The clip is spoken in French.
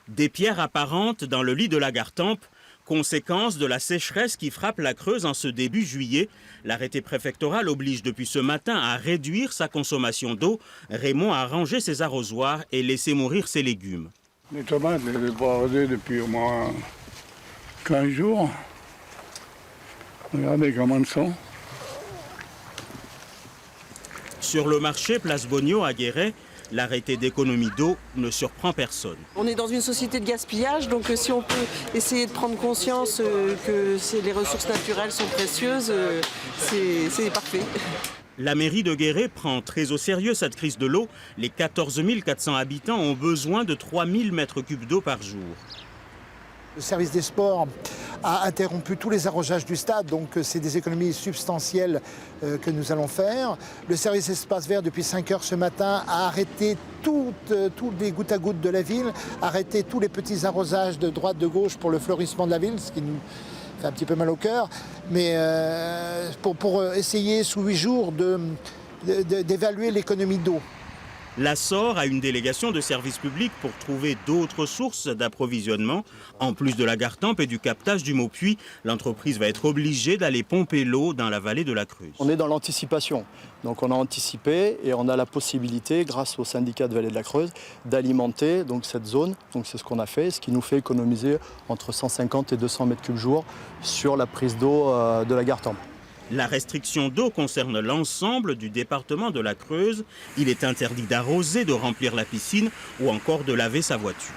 Des pierres apparentes dans le lit de la Gartempe, conséquence de la sécheresse qui frappe la Creuse en ce début juillet. L'arrêté préfectoral oblige depuis ce matin à réduire sa consommation d'eau. Raymond a rangé ses arrosoirs et laissé mourir ses légumes. Les tomates, je les ai pas arrosées depuis au moins 15 jours. Regardez comment elles sont. Sur le marché Place Bogno à Guéret, l'arrêté d'économie d'eau ne surprend personne. On est dans une société de gaspillage, donc si on peut essayer de prendre conscience que les ressources naturelles sont précieuses, c'est parfait. La mairie de Guéret prend très au sérieux cette crise de l'eau. Les 14 400 habitants ont besoin de 3 000 mètres cubes d'eau par jour. Le service des sports a interrompu tous les arrosages du stade, donc c'est des économies substantielles que nous allons faire. Le service espace vert, depuis 5 heures ce matin, a arrêté tous les gouttes à gouttes de la ville, arrêté tous les petits arrosages de droite, de gauche pour le fleurissement de la ville, ce qui nous fait un petit peu mal au cœur, mais pour essayer sous 8 jours d'évaluer l'économie d'eau. La SOR a une délégation de services publics pour trouver d'autres sources d'approvisionnement. En plus de la Gartempe et du captage du Maupuy, l'entreprise va être obligée d'aller pomper l'eau dans la vallée de la Creuse. On est dans l'anticipation. Donc on a anticipé et on a la possibilité, grâce au syndicat de vallée de la Creuse, d'alimenter donc cette zone. Donc c'est ce qu'on a fait, ce qui nous fait économiser entre 150 et 200 mètres cubes jour sur la prise d'eau de la Gartempe. La restriction d'eau concerne l'ensemble du département de la Creuse. Il est interdit d'arroser, de remplir la piscine ou encore de laver sa voiture.